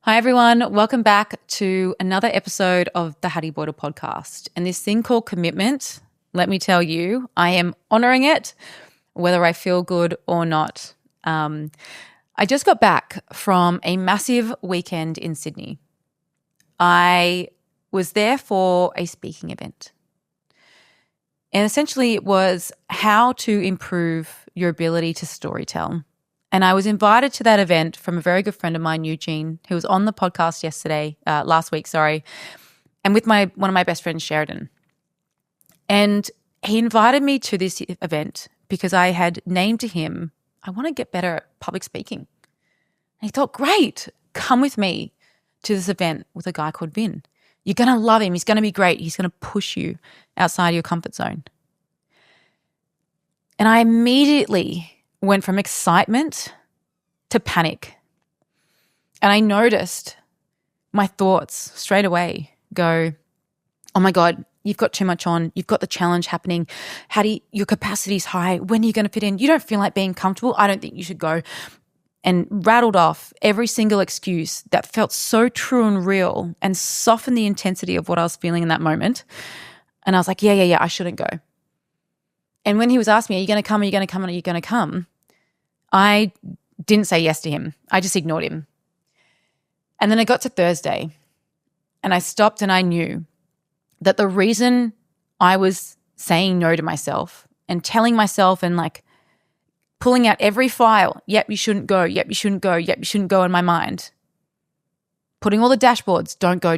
Hi, everyone. Welcome back to another episode of the Hattie podcast. And this thing called commitment, let me tell you, I am honoring it, whether I feel good or not. I just got back from a massive weekend in Sydney. I was there for a speaking event. And essentially it was how to improve your ability to storytell. And I was invited to that event from a very good friend of mine, Eugene, who was on the podcast last week, and with one of my best friends, Sheridan. And he invited me to this event because I had named to him, I want to get better at public speaking. And he thought, great, come with me to this event with a guy called Vin. You're going to love him. He's going to be great. He's going to push you outside your comfort zone. And I immediately went from excitement to panic. And I noticed my thoughts straight away go, oh my God, you've got too much on. You've got the challenge happening. Hattie, your capacity is high. When are you going to fit in? You don't feel like being comfortable. I don't think you should go. And rattled off every single excuse that felt so true and real and softened the intensity of what I was feeling in that moment. And I was like, yeah, I shouldn't go. And when he was asking me, are you going to come? Are you going to come? Are you going to come? I didn't say yes to him. I just ignored him. And then I got to Thursday and I stopped and I knew that the reason I was saying no to myself and telling myself and like pulling out every file, yep, you shouldn't go, yep, you shouldn't go, yep, you shouldn't go in my mind, putting all the dashboards, don't go,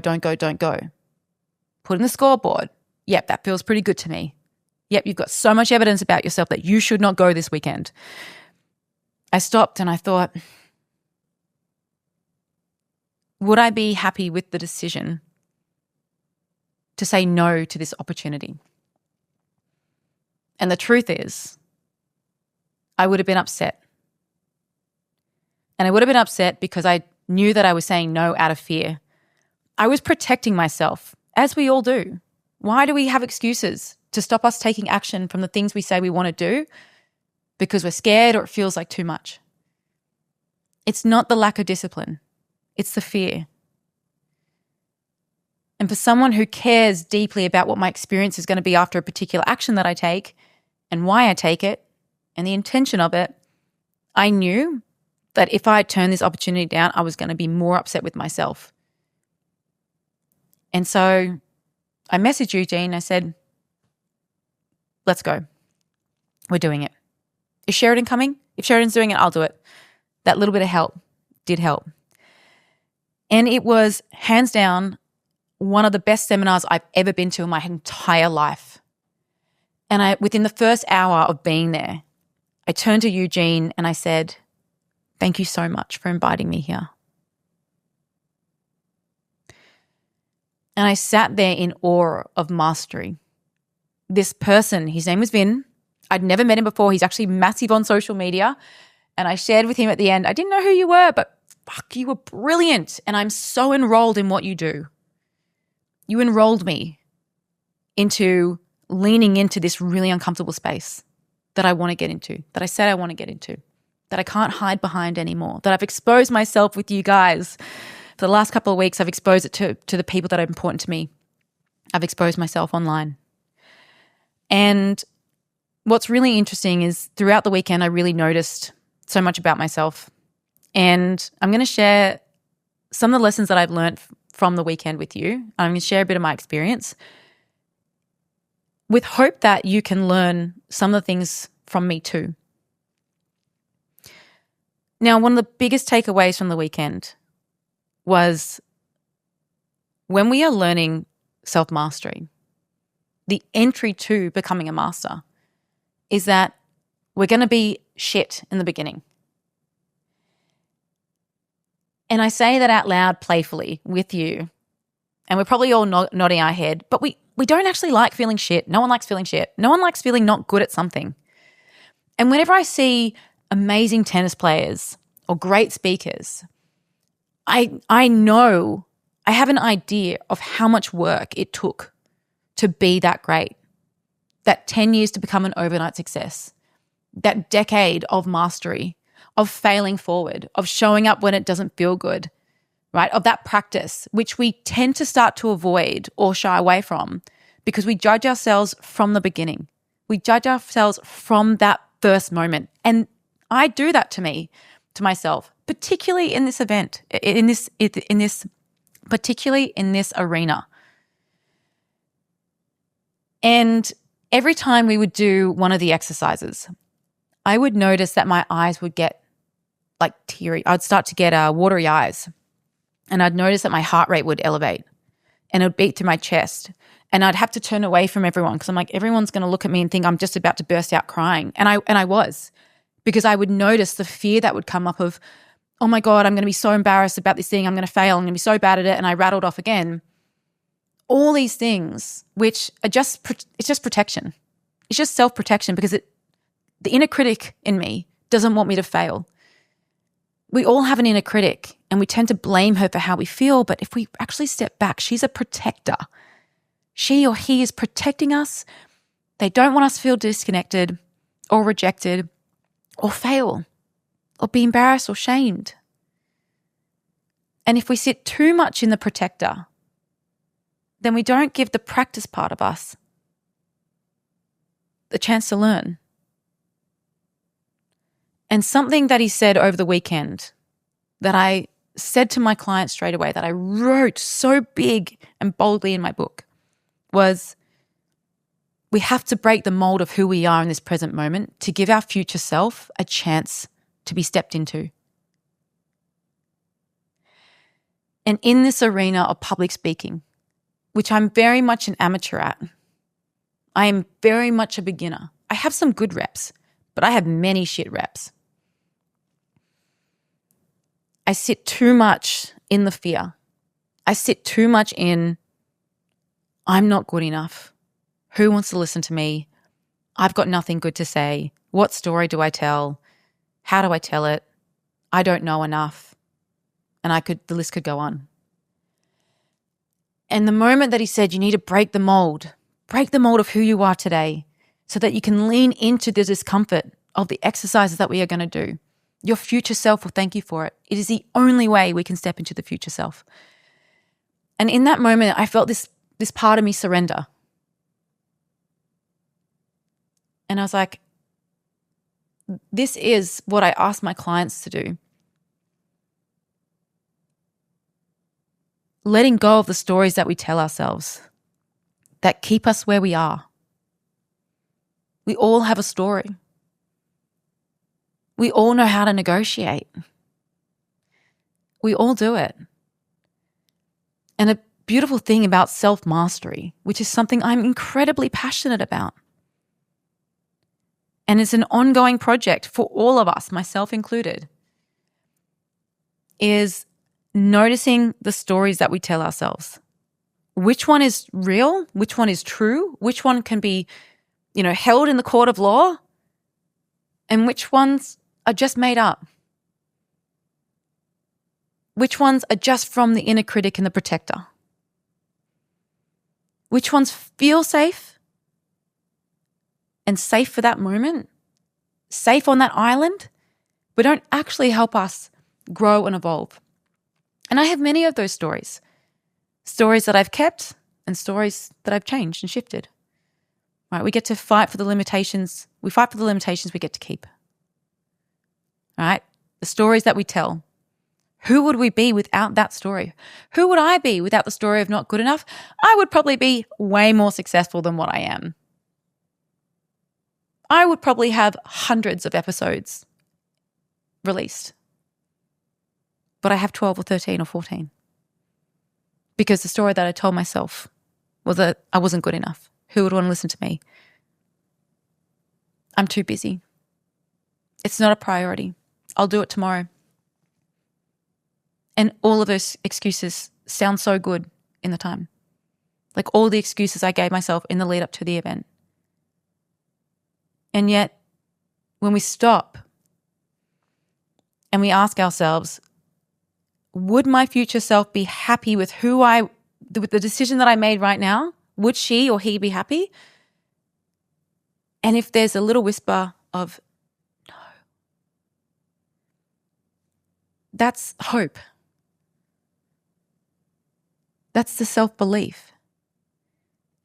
putting the scoreboard, yep, that feels pretty good to me. Yep, you've got so much evidence about yourself that you should not go this weekend. I stopped and I thought, would I be happy with the decision to say no to this opportunity? And the truth is, I would have been upset. And I would have been upset because I knew that I was saying no out of fear. I was protecting myself, as we all do. Why do we have excuses to stop us taking action from the things we say we want to do? Because we're scared or it feels like too much. It's not the lack of discipline. It's the fear. And for someone who cares deeply about what my experience is going to be after a particular action that I take and why I take it and the intention of it, I knew that if I turned this opportunity down, I was going to be more upset with myself. And so I messaged Eugene. I said, let's go. We're doing it. Is Sheridan coming? If Sheridan's doing it, I'll do it. That little bit of help did help. And it was hands down one of the best seminars I've ever been to in my entire life. And within the first hour of being there, I turned to Eugene and I said, thank you so much for inviting me here. And I sat there in awe of mastery. This person, his name was Vin. I'd never met him before. He's actually massive on social media. And I shared with him at the end, I didn't know who you were, but fuck, you were brilliant. And I'm so enrolled in what you do. You enrolled me into leaning into this really uncomfortable space that I want to get into, that I said I want to get into, that I can't hide behind anymore, that I've exposed myself with you guys. For the last couple of weeks, I've exposed it to the people that are important to me. I've exposed myself online. And what's really interesting is throughout the weekend, I really noticed so much about myself. And I'm going to share some of the lessons that I've learned from the weekend with you. I'm going to share a bit of my experience with hope that you can learn some of the things from me too. Now, one of the biggest takeaways from the weekend was when we are learning self-mastery, the entry to becoming a master is that we're going to be shit in the beginning. And I say that out loud playfully with you, and we're probably all nodding our head, but we don't actually like feeling shit. No one likes feeling shit. No one likes feeling not good at something. And whenever I see amazing tennis players or great speakers, I know, I have an idea of how much work it took to be that great. That 10 years to become an overnight success, that decade of mastery, of failing forward, of showing up when it doesn't feel good, right, of that practice, which we tend to start to avoid or shy away from because we judge ourselves from the beginning. We judge ourselves from that first moment. And I do that to myself, particularly in this event, particularly in this arena. And every time we would do one of the exercises, I would notice that my eyes would get like teary. I'd start to get watery eyes. And I'd notice that my heart rate would elevate and it would beat through my chest. And I'd have to turn away from everyone because I'm like, everyone's going to look at me and think I'm just about to burst out crying. And I was, because I would notice the fear that would come up of, oh my God, I'm going to be so embarrassed about this thing. I'm going to fail. I'm going to be so bad at it. And I rattled off again. All these things, which are it's just protection. It's just self-protection because the inner critic in me doesn't want me to fail. We all have an inner critic and we tend to blame her for how we feel. But if we actually step back, she's a protector. She or he is protecting us. They don't want us to feel disconnected or rejected or fail or be embarrassed or shamed. And if we sit too much in the protector, then we don't give the practice part of us the chance to learn. And something that he said over the weekend that I said to my clients straight away, that I wrote so big and boldly in my book, was we have to break the mold of who we are in this present moment to give our future self a chance to be stepped into. And in this arena of public speaking, which I'm very much an amateur at, I am very much a beginner. I have some good reps, but I have many shit reps. I sit too much in the fear. I sit too much in, I'm not good enough. Who wants to listen to me? I've got nothing good to say. What story do I tell? How do I tell it? I don't know enough. And the list could go on. And the moment that he said, you need to break the mold of who you are today so that you can lean into the discomfort of the exercises that we are going to do. Your future self will thank you for it. It is the only way we can step into the future self. And in that moment, I felt this part of me surrender. And I was like, this is what I ask my clients to do. Letting go of the stories that we tell ourselves that keep us where we are. We all have a story. We all know how to negotiate. We all do it. And a beautiful thing about self-mastery, which is something I'm incredibly passionate about, and it's an ongoing project for all of us, myself included, is noticing the stories that we tell ourselves. Which one is real? Which one is true? Which one can be, held in the court of law? And which ones are just made up? Which ones are just from the inner critic and the protector? Which ones feel safe and safe for that moment, safe on that island, but don't actually help us grow and evolve? And I have many of those stories that I've kept and stories that I've changed and shifted. Right? We get to fight for the limitations. We fight for the limitations we get to keep. All right? The stories that we tell. Who would we be without that story? Who would I be without the story of not good enough? I would probably be way more successful than what I am. I would probably have hundreds of episodes released. But I have 12 or 13 or 14. Because the story that I told myself was that I wasn't good enough. Who would want to listen to me? I'm too busy. It's not a priority. I'll do it tomorrow. And all of those excuses sound so good in the time. Like all the excuses I gave myself in the lead up to the event. And yet, when we stop and we ask ourselves, would my future self be happy with with the decision that I made right now? Would she or he be happy? And if there's a little whisper of no, that's hope. That's the self-belief.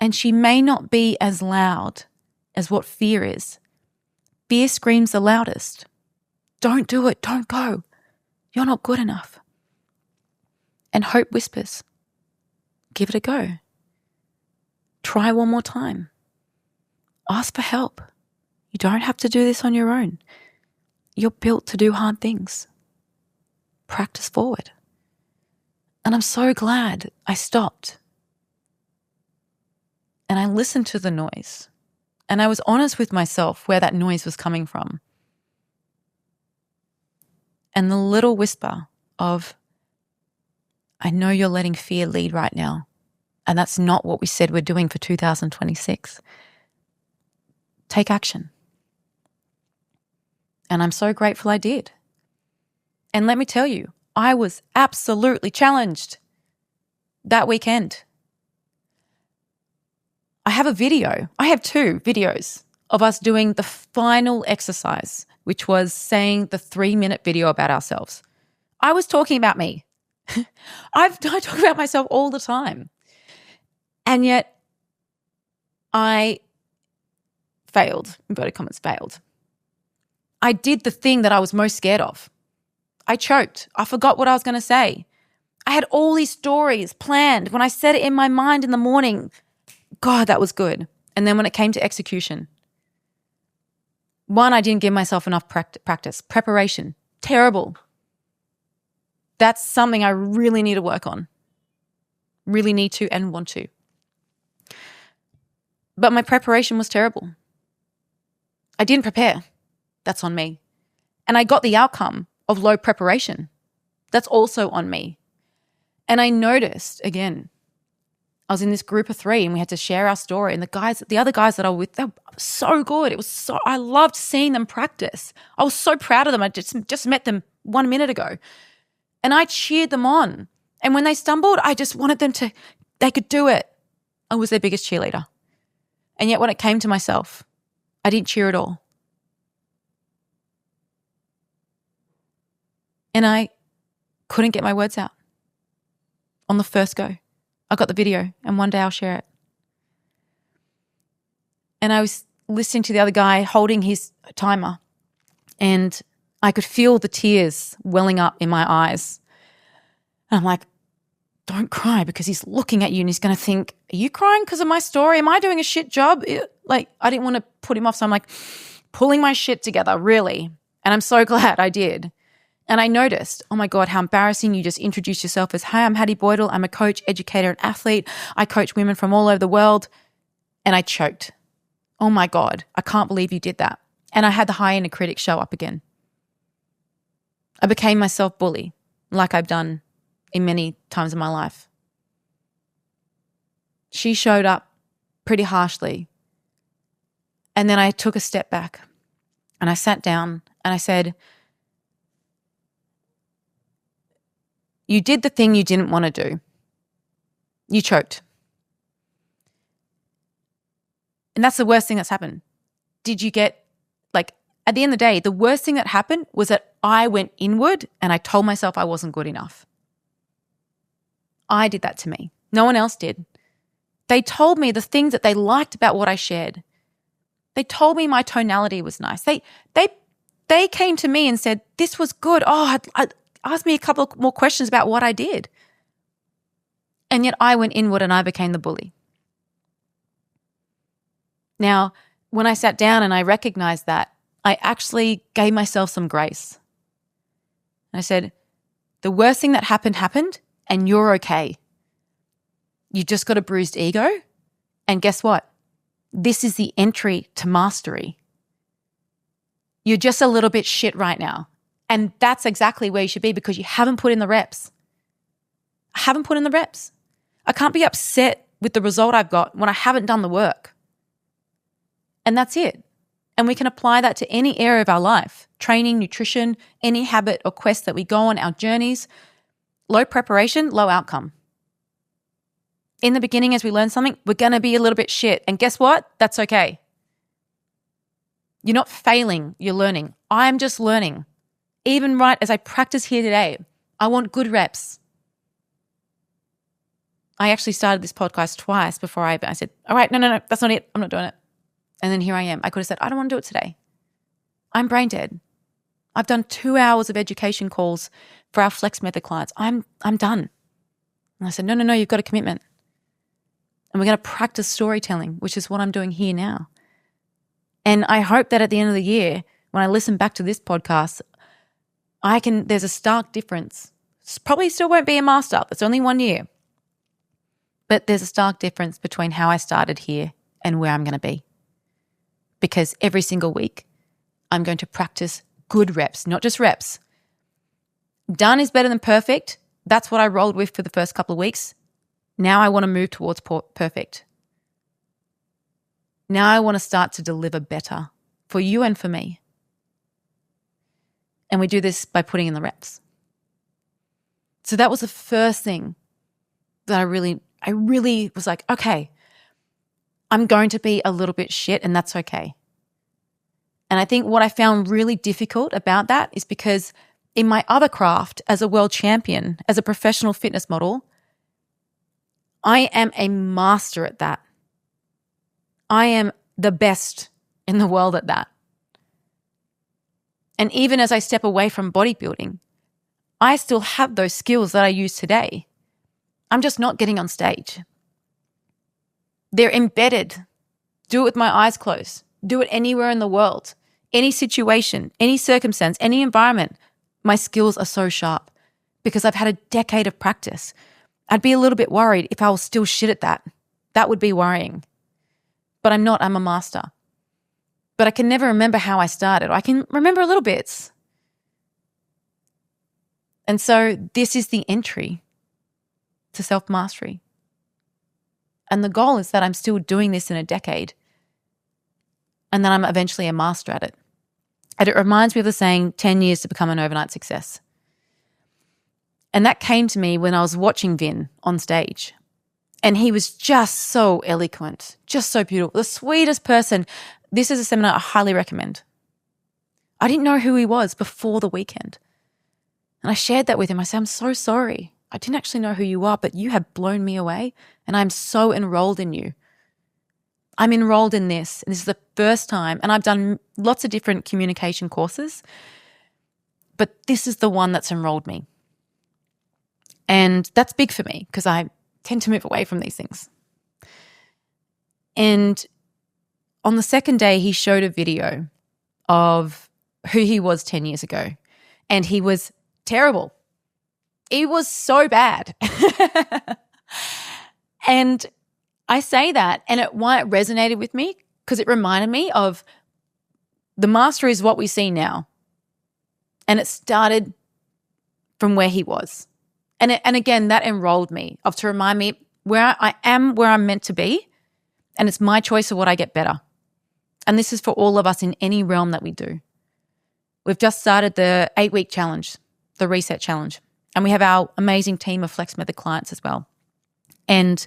And she may not be as loud as what fear is. Fear screams the loudest. Don't do it. Don't go. You're not good enough. And hope whispers, give it a go. Try one more time. Ask for help. You don't have to do this on your own. You're built to do hard things. Practice forward. And I'm so glad I stopped. And I listened to the noise. And I was honest with myself where that noise was coming from. And the little whisper of, I know you're letting fear lead right now. And that's not what we said we're doing for 2026. Take action. And I'm so grateful I did. And let me tell you, I was absolutely challenged that weekend. I have two videos of us doing the final exercise, which was saying the 3-minute video about ourselves. I was talking about me. I talk about myself all the time. And yet I failed, inverted commas, failed. I did the thing that I was most scared of. I choked. I forgot what I was going to say. I had all these stories planned. When I said it in my mind in the morning, God, that was good. And then when it came to execution, one, I didn't give myself enough practice. Preparation, terrible. That's something I really need to work on. Really need to and want to. But my preparation was terrible. I didn't prepare. That's on me. And I got the outcome of low preparation. That's also on me. And I noticed, again, I was in this group of 3 and we had to share our story. And the other guys that I was with, they were so good. I loved seeing them practice. I was so proud of them. I just met them 1 minute ago. And I cheered them on. And when they stumbled, I just wanted them they could do it. I was their biggest cheerleader. And yet when it came to myself, I didn't cheer at all. And I couldn't get my words out on the first go. I got the video and one day I'll share it. And I was listening to the other guy holding his timer and I could feel the tears welling up in my eyes. And I'm like, don't cry, because he's looking at you and he's going to think, are you crying because of my story? Am I doing a shit job? I didn't want to put him off. So I'm like pulling my shit together, really. And I'm so glad I did. And I noticed, oh my God, how embarrassing. You just introduced yourself as, hi, I'm Hattie Boydell. I'm a coach, educator, and athlete. I coach women from all over the world. And I choked. Oh my God, I can't believe you did that. And I had the high inner critic show up again. I became my self-bully, like I've done in many times in my life. She showed up pretty harshly. And then I took a step back and I sat down and I said, you did the thing you didn't want to do. You choked. And that's the worst thing that's happened. Did you get, at the end of the day, the worst thing that happened was that I went inward and I told myself I wasn't good enough. I did that to me. No one else did. They told me the things that they liked about what I shared. They told me my tonality was nice. They came to me and said, this was good. Oh, asked me a couple more questions about what I did. And yet I went inward and I became the bully. Now, when I sat down and I recognized that, I actually gave myself some grace. I said, the worst thing that happened, and you're okay. You just got a bruised ego. And guess what? This is the entry to mastery. You're just a little bit shit right now. And that's exactly where you should be, because you haven't put in the reps. I haven't put in the reps. I can't be upset with the result I've got when I haven't done the work. And that's it. And we can apply that to any area of our life, training, nutrition, any habit or quest that we go on our journeys. Low preparation, low outcome. In the beginning, as we learn something, we're going to be a little bit shit. And guess what? That's okay. You're not failing, you're learning. I'm just learning. Even right as I practice here today, I want good reps. I actually started this podcast twice before I said, all right, no, that's not it. I'm not doing it. And then here I am. I could have said, I don't want to do it today. I'm brain dead. I've done 2 hours of education calls for our Flex Method clients. I'm done. And I said, no, you've got a commitment. And we're going to practice storytelling, which is what I'm doing here now. And I hope that at the end of the year, when I listen back to this podcast, there's a stark difference. Probably still won't be a master. It's only 1 year. But there's a stark difference between how I started here and where I'm going to be. Because every single week, I'm going to practice good reps, not just reps. Done is better than perfect. That's what I rolled with for the first couple of weeks. Now I want to move towards perfect. Now I want to start to deliver better for you and for me. And we do this by putting in the reps. So that was the first thing that I really was like, okay, I'm going to be a little bit shit and that's okay. And I think what I found really difficult about that is because in my other craft as a world champion, as a professional fitness model, I am a master at that. I am the best in the world at that. And even as I step away from bodybuilding, I still have those skills that I use today. I'm just not getting on stage. They're embedded. Do it with my eyes closed. Do it anywhere in the world. Any situation, any circumstance, any environment. My skills are so sharp because I've had a decade of practice. I'd be a little bit worried if I was still shit at that. That would be worrying. But I'm not. I'm a master. But I can never remember how I started. I can remember little bits. And so this is the entry to self-mastery. And the goal is that I'm still doing this in a decade and then I'm eventually a master at it. And it reminds me of the saying, 10 years to become an overnight success. And that came to me when I was watching Vin on stage. And he was just so eloquent, just so beautiful, the sweetest person. This is a seminar I highly recommend. I didn't know who he was before the weekend. And I shared that with him. I said, I'm so sorry. I didn't actually know who you are, but you have blown me away and I'm so enrolled in you. I'm enrolled in this, and this is the first time, and I've done lots of different communication courses, but this is the one that's enrolled me. And that's big for me because I tend to move away from these things. And on the second day, he showed a video of who he was 10 years ago, and he was terrible. He was so bad. And I say that, and why it resonated with me, because it reminded me of the master is what we see now. And it started from where he was. And again, that enrolled me to remind me where I am, where I'm meant to be, and it's my choice of what I get better. And this is for all of us in any realm that we do. We've just started the 8-week challenge, the reset challenge, and we have our amazing team of Flex Method clients as well. And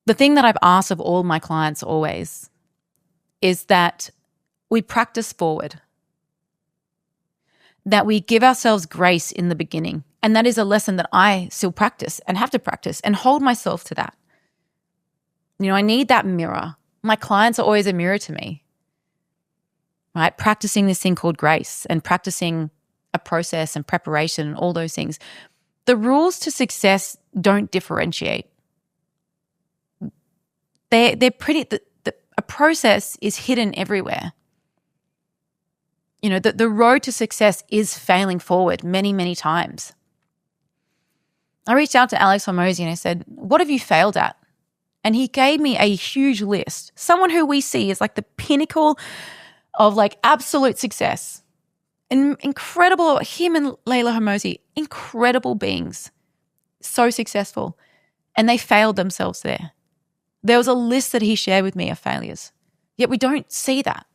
the thing that I've asked of all my clients always is that we practice forward, that we give ourselves grace in the beginning. And that is a lesson that I still practice and have to practice and hold myself to that. You know, I need that mirror. My clients are always a mirror to me, right? Practicing this thing called grace and practicing a process and preparation and all those things. The rules to success don't differentiate. They're pretty, a process is hidden everywhere. You know, the road to success is failing forward many, many times. I reached out to Alex Hormozy and I said, what have you failed at? And he gave me a huge list. Someone who we see is like the pinnacle of like absolute success. Incredible, him and Layla Hormozy, incredible beings, so successful. And they failed themselves there. There was a list that he shared with me of failures. Yet we don't see that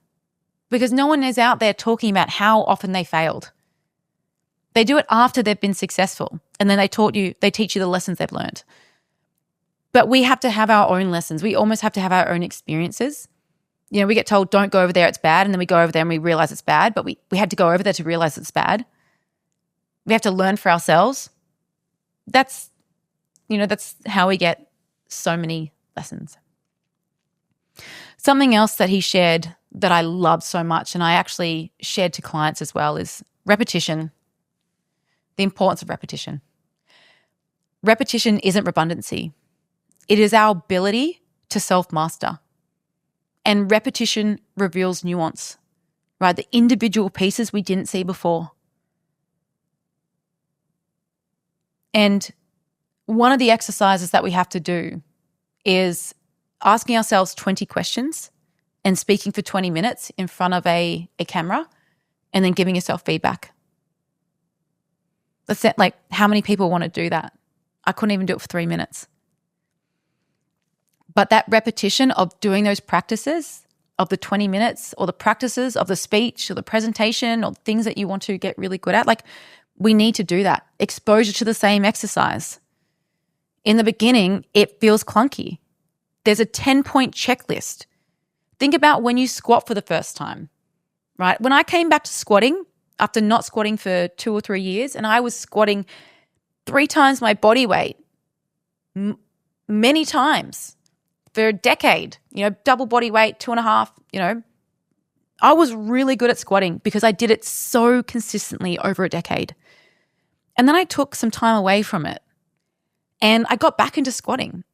because no one is out there talking about how often they failed. They do it after they've been successful, and then they teach you the lessons they've learned. But we have to have our own lessons. We almost have to have our own experiences. You know, we get told, don't go over there, it's bad. And then we go over there and we realize it's bad, but we had to go over there to realize it's bad. We have to learn for ourselves. That's that's how we get so many lessons. Something else that he shared that I loved so much, and I actually shared to clients as well, is repetition, the importance of repetition. Repetition isn't redundancy. It is our ability to self-master. And repetition reveals nuance, right? The individual pieces we didn't see before. And one of the exercises that we have to do is asking ourselves 20 questions and speaking for 20 minutes in front of a camera and then giving yourself feedback. That's it. Like, how many people want to do that? I couldn't even do it for 3 minutes. But that repetition of doing those practices of the 20 minutes, or the practices of the speech or the presentation or things that you want to get really good at, like, we need to do that. Exposure to the same exercise. In the beginning, it feels clunky. There's a 10-point checklist. Think about when you squat for the first time, right? When I came back to squatting after not squatting for 2 or 3 years, and I was squatting 3 times my body weight, many times for a decade, double body weight, 2.5, I was really good at squatting because I did it so consistently over a decade. And then I took some time away from it and I got back into squatting.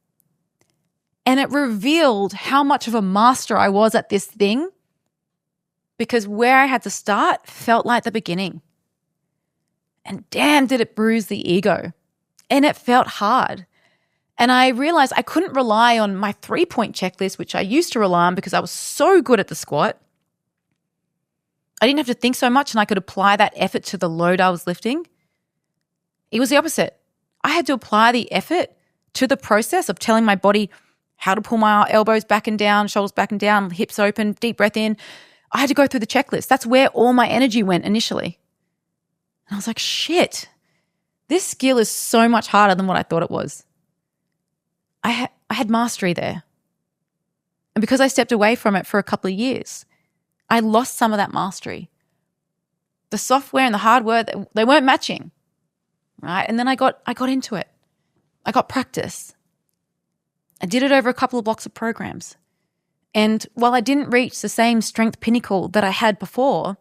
And it revealed how much of a master I was at this thing, because where I had to start felt like the beginning. And damn, did it bruise the ego. And it felt hard. And I realized I couldn't rely on my 3-point checklist, which I used to rely on because I was so good at the squat. I didn't have to think so much and I could apply that effort to the load I was lifting. It was the opposite. I had to apply the effort to the process of telling my body how to pull my elbows back and down, shoulders back and down, hips open, deep breath in. I had to go through the checklist. That's where all my energy went initially. And I was like, shit, this skill is so much harder than what I thought it was. I had mastery there. And because I stepped away from it for a couple of years, I lost some of that mastery. The software and the hardware, they weren't matching, right? And then I got into it. I got practice. I did it over a couple of blocks of programs. And while I didn't reach the same strength pinnacle that I had before,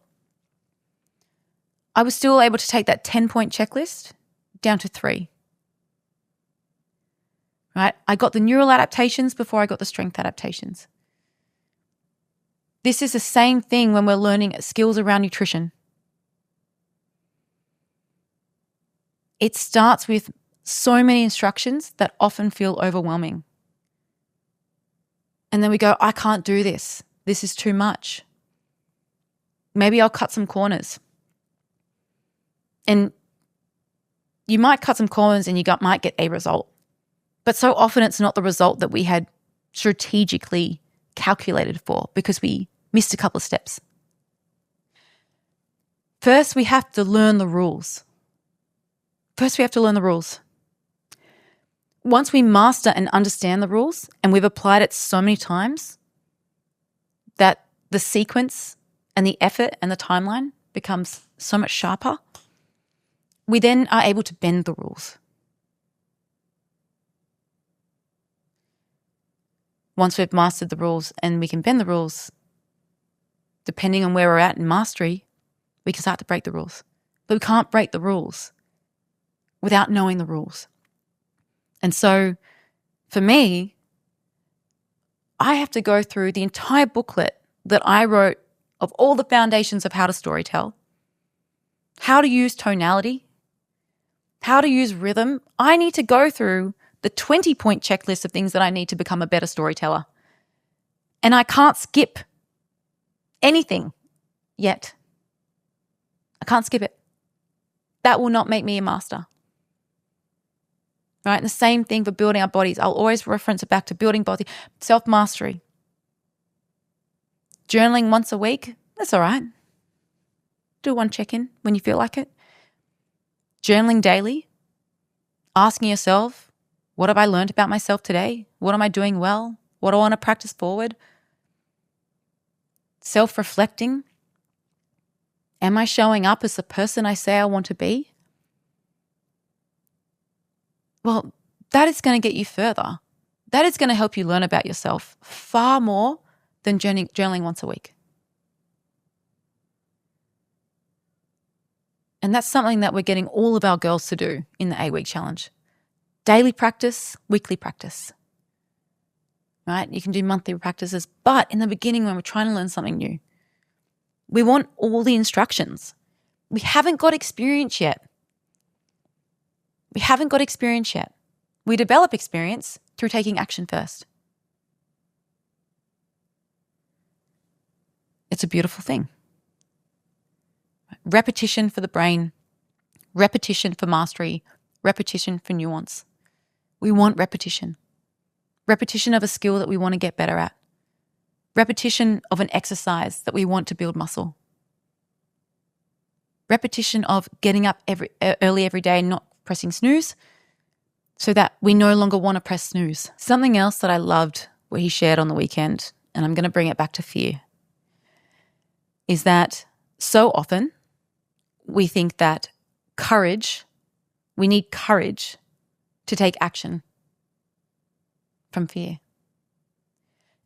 I was still able to take that 10-point checklist down to 3. Right? I got the neural adaptations before I got the strength adaptations. This is the same thing when we're learning skills around nutrition. It starts with so many instructions that often feel overwhelming. And then we go, I can't do this. This is too much. Maybe I'll cut some corners. And you might cut some corners and you might get a result. But so often it's not the result that we had strategically calculated for because we missed a couple of steps. First, we have to learn the rules. Once we master and understand the rules, and we've applied it so many times that the sequence and the effort and the timeline becomes so much sharper, we then are able to bend the rules. Once we've mastered the rules and we can bend the rules, depending on where we're at in mastery, we can start to break the rules. But we can't break the rules without knowing the rules. And so for me, I have to go through the entire booklet that I wrote of all the foundations of how to storytell, how to use tonality, how to use rhythm. I need to go through the 20-point checklist of things that I need to become a better storyteller. And I can't skip anything yet. I can't skip it. That will not make me a master. Right? And the same thing for building our bodies. I'll always reference it back to building body, self-mastery. Journaling once a week, that's all right. Do one check-in when you feel like it. Journaling daily. Asking yourself, what have I learned about myself today? What am I doing well? What do I want to practice forward? Self-reflecting. Am I showing up as the person I say I want to be? Well, that is going to get you further. That is going to help you learn about yourself far more than journaling once a week. And that's something that we're getting all of our girls to do in the 8-week challenge. Daily practice, weekly practice. Right? You can do monthly practices, but in the beginning when we're trying to learn something new, we want all the instructions. We haven't got experience yet. We develop experience through taking action first. It's a beautiful thing. Repetition for the brain, repetition for mastery, repetition for nuance. We want repetition. Repetition of a skill that we want to get better at. Repetition of an exercise that we want to build muscle. Repetition of getting up early every day and not pressing snooze so that we no longer want to press snooze. Something else that I loved what he shared on the weekend, and I'm going to bring it back to fear, is that so often we think that we need courage to take action from fear.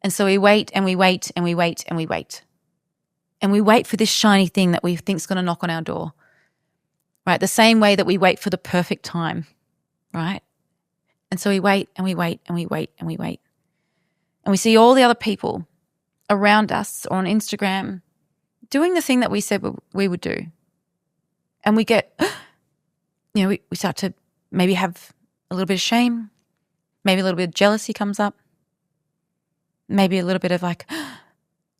And so we wait and we wait and we wait and we wait. And we wait for this shiny thing that we think is going to knock on our door, right? The same way that we wait for the perfect time, right? And so we wait and we wait and we wait and we wait. And we see all the other people around us or on Instagram doing the thing that we said we would do. And we get, we start to maybe have a little bit of shame. Maybe a little bit of jealousy comes up. Maybe a little bit of like,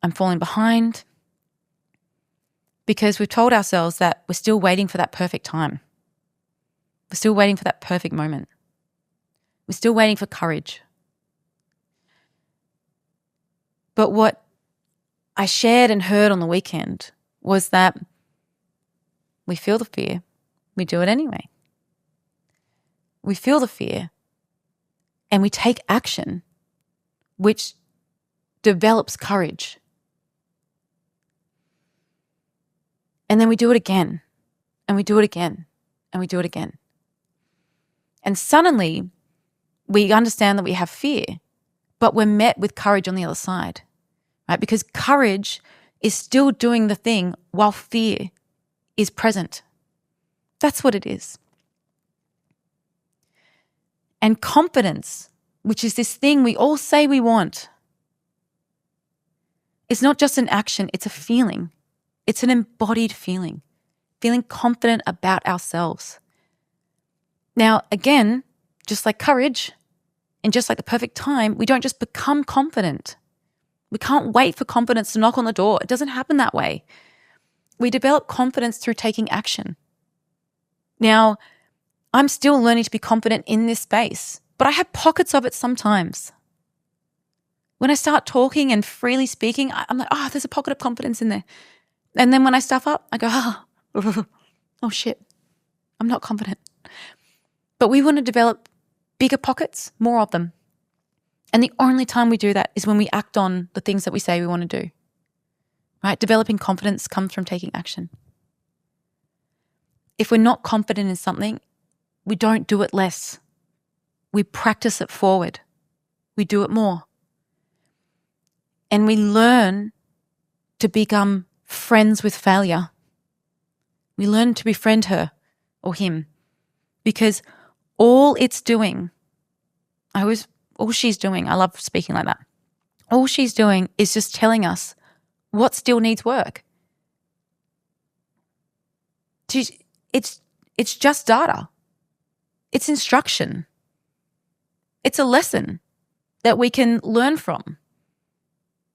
I'm falling behind. Because we've told ourselves that we're still waiting for that perfect time. We're still waiting for that perfect moment. We're still waiting for courage. But what I shared and heard on the weekend was that we feel the fear. We do it anyway. We feel the fear and we take action, which develops courage. And then we do it again, and we do it again, and we do it again. And suddenly, we understand that we have fear, but we're met with courage on the other side, right? Because courage is still doing the thing while fear is present. That's what it is. And confidence, which is this thing we all say we want, it's not just an action, it's a feeling. It's an embodied feeling confident about ourselves. Now, again, just like courage and just like the perfect time, we don't just become confident. We can't wait for confidence to knock on the door. It doesn't happen that way. We develop confidence through taking action. Now, I'm still learning to be confident in this space, but I have pockets of it sometimes. When I start talking and freely speaking, I'm like, there's a pocket of confidence in there. And then when I stuff up, I go, oh shit, I'm not confident. But we want to develop bigger pockets, more of them. And the only time we do that is when we act on the things that we say we want to do. Right? Developing confidence comes from taking action. If we're not confident in something, we don't do it less. We practice it forward. We do it more. And we learn to become friends with failure. We learn to befriend her or him because all she's doing, I love speaking like that. All she's doing is just telling us what still needs work. It's just data. It's instruction. It's a lesson that we can learn from.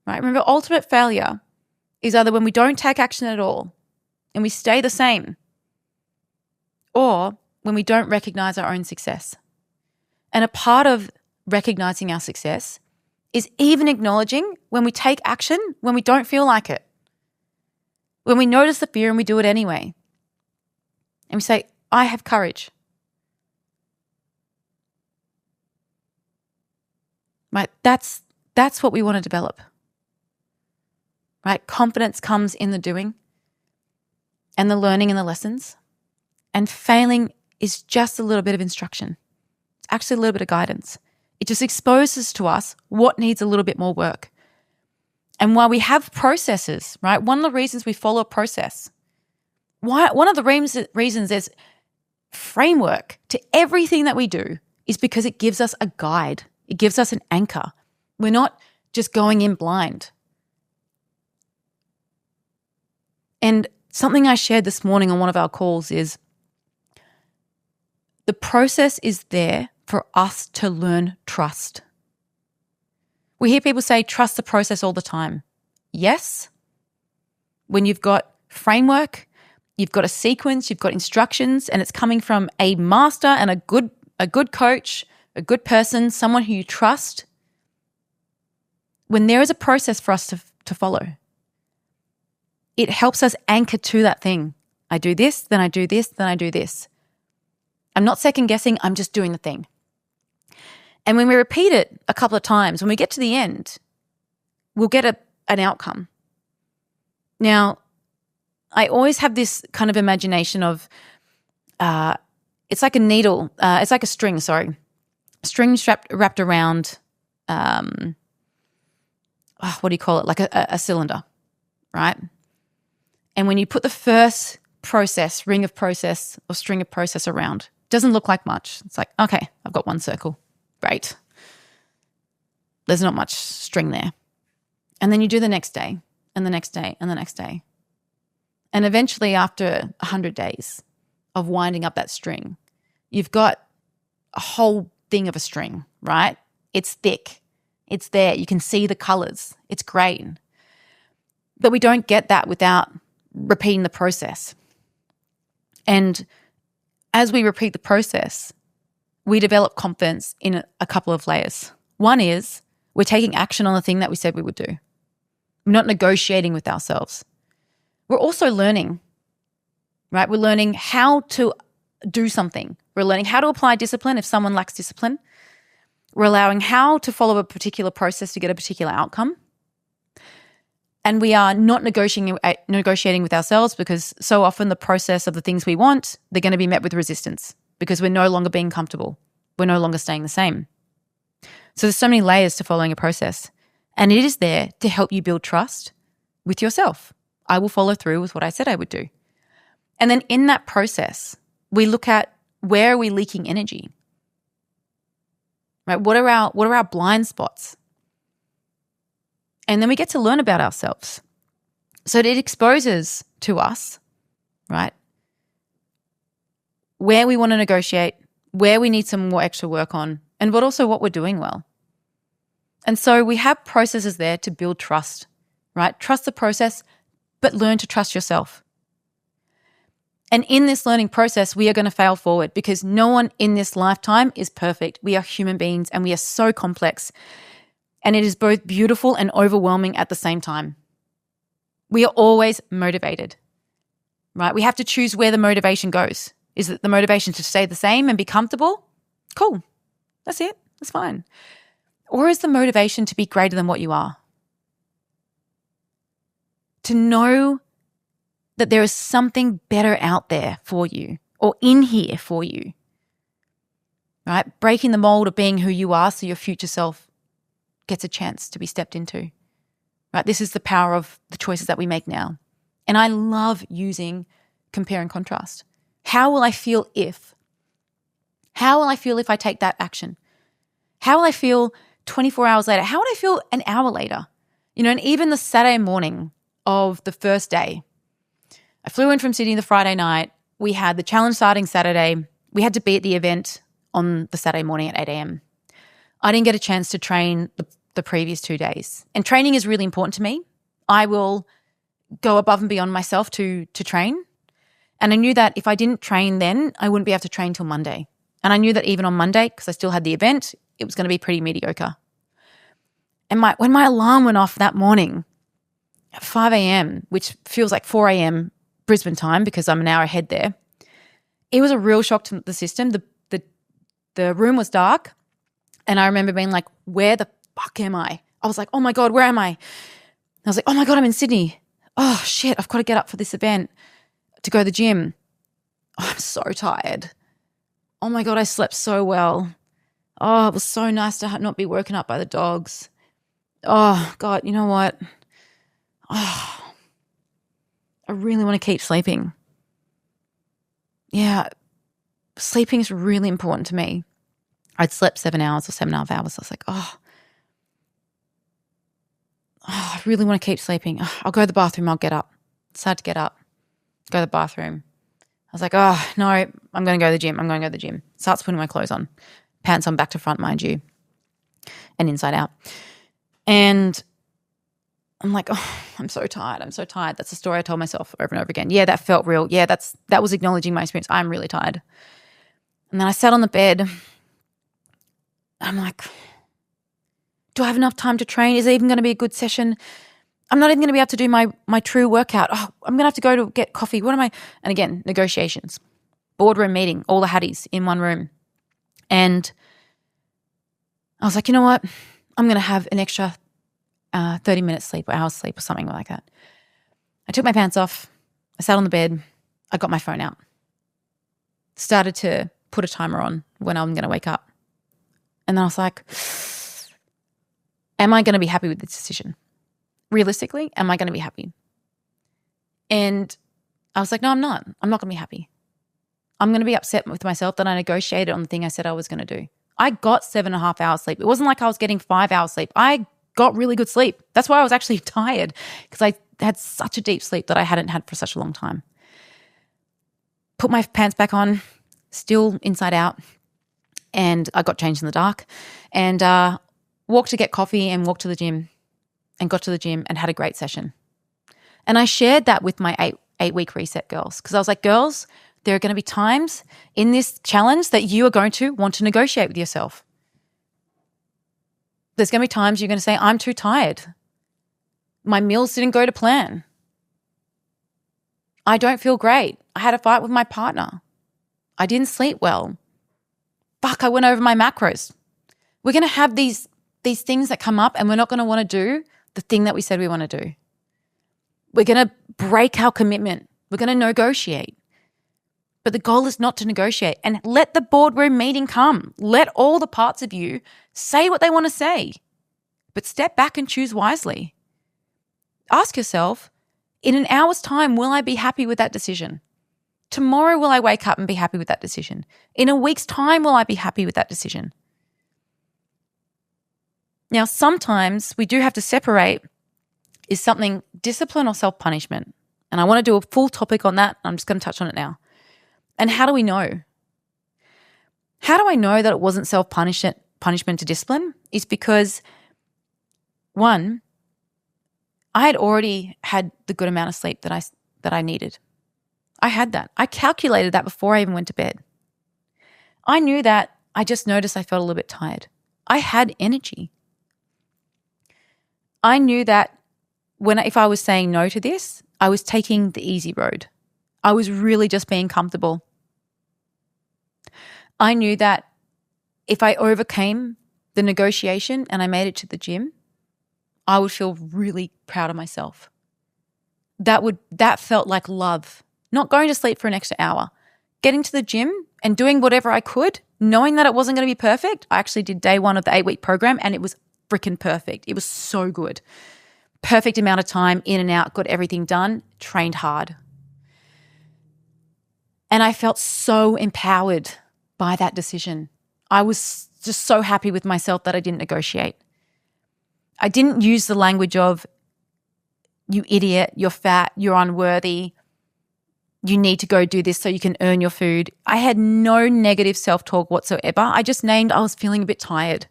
Right? Remember, ultimate failure is either when we don't take action at all and we stay the same, or when we don't recognize our own success. And a part of recognizing our success is even acknowledging when we take action when we don't feel like it. When we notice the fear and we do it anyway. And we say, I have courage. Right? That's what we want to develop. Right? Confidence comes in the doing and the learning and the lessons. And failing is just a little bit of instruction. It's actually a little bit of guidance. It just exposes to us what needs a little bit more work. And while we have processes, right, one of the reasons we follow a process, one of the reasons there's framework to everything that we do is because it gives us a guide. It gives us an anchor. We're not just going in blind. And something I shared this morning on one of our calls is the process is there for us to learn trust. We hear people say, trust the process all the time. Yes, when you've got framework, you've got a sequence, you've got instructions, and it's coming from a master and a good coach, a good person, someone who you trust. When there is a process for us to follow, it helps us anchor to that thing. I do this, then I do this, then I do this. I'm not second guessing, I'm just doing the thing. And when we repeat it a couple of times, when we get to the end, we'll get an outcome. Now, I always have this kind of imagination of it's like a needle, it's like a string, string wrapped around, what do you call it, like a cylinder, right? And when you put the first ring of process or string of process around, it doesn't look like much. It's like, okay, I've got one circle. Great. There's not much string there. And then you do the next day and the next day and the next day. And eventually after 100 days of winding up that string, you've got a whole thing of a string, right? It's thick. It's there. You can see the colors. It's great. But we don't get that without repeating the process. And as we repeat the process, we develop confidence in a couple of layers. One is we're taking action on the thing that we said we would do. We're not negotiating with ourselves. We're also learning, right? We're learning how to do something. We're learning how to apply discipline if someone lacks discipline. We're allowing how to follow a particular process to get a particular outcome. And we are not negotiating with ourselves because so often the process of the things we want, they're going to be met with resistance because we're no longer being comfortable. We're no longer staying the same. So there's so many layers to following a process. And it is there to help you build trust with yourself. I will follow through with what I said I would do. And then in that process, we look at where are we leaking energy? Right? What are our blind spots? And then we get to learn about ourselves. So it exposes to us, right, where we want to negotiate, where we need some more extra work on, and what we're doing well. And so we have processes there to build trust, right? Trust the process, but learn to trust yourself. And in this learning process, we are going to fail forward because no one in this lifetime is perfect. We are human beings and we are so complex. And it is both beautiful and overwhelming at the same time. We are always motivated, right? We have to choose where the motivation goes. Is it the motivation to stay the same and be comfortable? Cool. That's it. That's fine. Or is the motivation to be greater than what you are? To know that there is something better out there for you or in here for you, right? Breaking the mold of being who you are so your future self gets a chance to be stepped into, right? This is the power of the choices that we make now. And I love using compare and contrast. How will I feel if? How will I feel if I take that action? How will I feel 24 hours later? How would I feel an hour later? And even the Saturday morning of the first day, I flew in from Sydney the Friday night. We had the challenge starting Saturday. We had to be at the event on the Saturday morning at 8 a.m. I didn't get a chance to train the previous 2 days. And training is really important to me. I will go above and beyond myself to train. And I knew that if I didn't train then, I wouldn't be able to train till Monday. And I knew that even on Monday, because I still had the event, it was going to be pretty mediocre. And when my alarm went off that morning at 5 a.m., which feels like 4 a.m. Brisbane time because I'm an hour ahead there, it was a real shock to the system. The room was dark. And I remember being like, where the fuck am I? I was like, oh my God, where am I? And I was like, oh my God, I'm in Sydney. Oh shit, I've got to get up for this event to go to the gym. Oh, I'm so tired. Oh my God, I slept so well. Oh, it was so nice to not be woken up by the dogs. Oh, God, you know what? Oh, I really want to keep sleeping. Yeah, sleeping is really important to me. I'd slept 7 hours or 7.5 hours. I was like, I really want to keep sleeping. Oh, I'll go to the bathroom. I'll get up. Decided to get up, go to the bathroom. I was like, oh, no, I'm going to go to the gym. I'm going to go to the gym. Starts putting my clothes on. Pants on back to front, mind you, and inside out. And I'm like, oh, I'm so tired. I'm so tired. That's the story I told myself over and over again. Yeah, that felt real. Yeah, that was acknowledging my experience. I'm really tired. And then I sat on the bed. I'm like, do I have enough time to train? Is it even going to be a good session? I'm not even going to be able to do my true workout. Oh, I'm going to have to go to get coffee. What am I? And again, negotiations, boardroom meeting, all the Hatties in one room. And I was like, you know what? I'm going to have an extra 30 minutes sleep or hours sleep or something like that. I took my pants off. I sat on the bed. I got my phone out. Started to put a timer on when I'm going to wake up. And then I was like, am I going to be happy with this decision? Realistically, am I going to be happy? And I was like, no, I'm not. I'm not going to be happy. I'm going to be upset with myself that I negotiated on the thing I said I was going to do. I got 7.5 hours sleep. It wasn't like I was getting 5 hours sleep. I got really good sleep. That's why I was actually tired, because I had such a deep sleep that I hadn't had for such a long time. Put my pants back on, still inside out, and I got changed in the dark and walked to get coffee and walked to the gym and got to the gym and had a great session. And I shared that with my eight-week reset girls, because I was like, girls, there are going to be times in this challenge that you are going to want to negotiate with yourself. There's going to be times you're going to say, I'm too tired. My meals didn't go to plan. I don't feel great. I had a fight with my partner. I didn't sleep well. Fuck, I went over my macros. We're going to have these things that come up, and we're not going to want to do the thing that we said we want to do. We're going to break our commitment. We're going to negotiate. But the goal is not to negotiate. And let the boardroom meeting come. Let all the parts of you say what they want to say. But step back and choose wisely. Ask yourself, in an hour's time, will I be happy with that decision? Tomorrow, will I wake up and be happy with that decision? In a week's time, will I be happy with that decision? Now, sometimes we do have to separate, is something discipline or self-punishment? And I want to do a full topic on that. I'm just going to touch on it now. And how do we know? How do I know that it wasn't punishment to discipline? Is because, one, I had already had the good amount of sleep that I needed. I had that. I calculated that before I even went to bed. I knew that. I just noticed I felt a little bit tired. I had energy. I knew that if I was saying no to this, I was taking the easy road. I was really just being comfortable. I knew that if I overcame the negotiation and I made it to the gym, I would feel really proud of myself. That felt like love. Not going to sleep for an extra hour. Getting to the gym and doing whatever I could, knowing that it wasn't going to be perfect. I actually did day 1 of the 8-week program and it was freaking perfect. It was so good. Perfect amount of time, in and out, got everything done, trained hard. And I felt so empowered by that decision. I was just so happy with myself that I didn't negotiate. I didn't use the language of, you idiot, you're fat, you're unworthy, you need to go do this so you can earn your food. I had no negative self-talk whatsoever. I just named I was feeling a bit tired.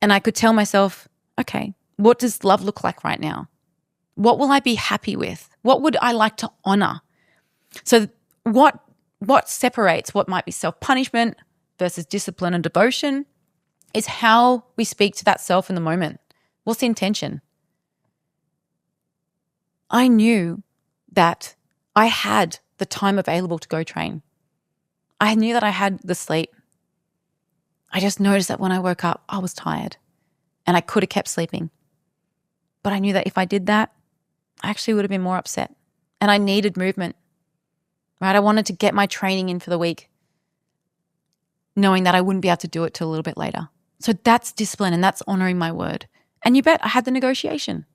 And I could tell myself, okay, what does love look like right now? What will I be happy with? What would I like to honor? So what separates what might be self-punishment versus discipline and devotion is how we speak to that self in the moment. What's the intention? I knew that I had the time available to go train. I knew that I had the sleep. I just noticed that when I woke up, I was tired and I could have kept sleeping. But I knew that if I did that, I actually would have been more upset. And I needed movement, right? I wanted to get my training in for the week. knowing that I wouldn't be able to do it till a little bit later. So that's discipline and that's honoring my word. And you bet I had the negotiation.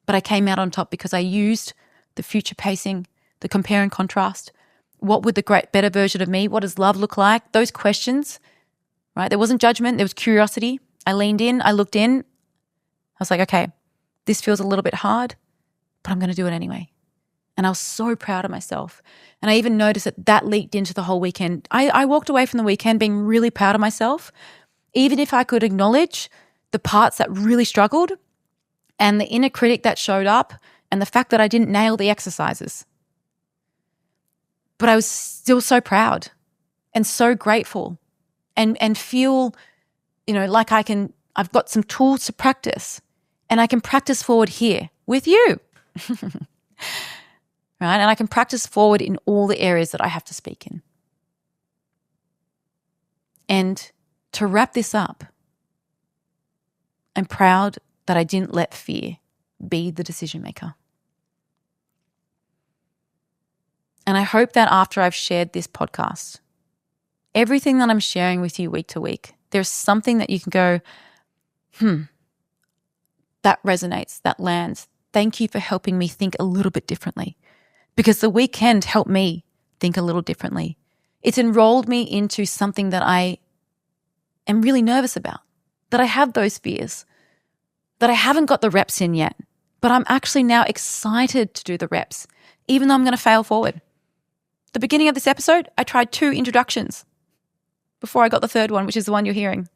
But I came out on top because I used the future pacing, the compare and contrast. What would the great, better version of me, what does love look like? Those questions, right? There wasn't judgment, there was curiosity. I leaned in, I looked in. I was like, okay, this feels a little bit hard, but I'm going to do it anyway. And I was so proud of myself. And I even noticed that leaked into the whole weekend. I walked away from the weekend being really proud of myself, even if I could acknowledge the parts that really struggled and the inner critic that showed up and the fact that I didn't nail the exercises. But I was still so proud and so grateful and feel, like I've got some tools to practice and I can practice forward here with you. Right? And I can practice forward in all the areas that I have to speak in. And to wrap this up, I'm proud that I didn't let fear be the decision maker. And I hope that after I've shared this podcast, everything that I'm sharing with you week to week, there's something that you can go, that resonates, that lands. Thank you for helping me think a little bit differently. Because the weekend helped me think a little differently. It's enrolled me into something that I am really nervous about, that I have those fears, that I haven't got the reps in yet, but I'm actually now excited to do the reps, even though I'm going to fail forward. The beginning of this episode, I tried 2 introductions before I got the third one, which is the one you're hearing.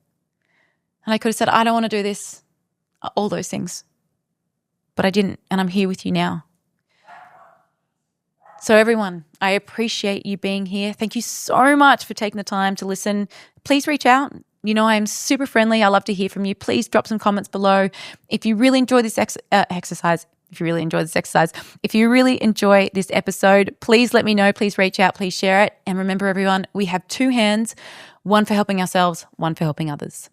And I could have said, I don't want to do this, all those things. But I didn't, and I'm here with you now. So everyone, I appreciate you being here. Thank you so much for taking the time to listen. Please reach out. I'm super friendly. I love to hear from you. Please drop some comments below. If you really enjoy this exercise, if you really enjoy this episode, please let me know. Please reach out. Please share it. And remember, everyone, we have 2 hands, one for helping ourselves, one for helping others.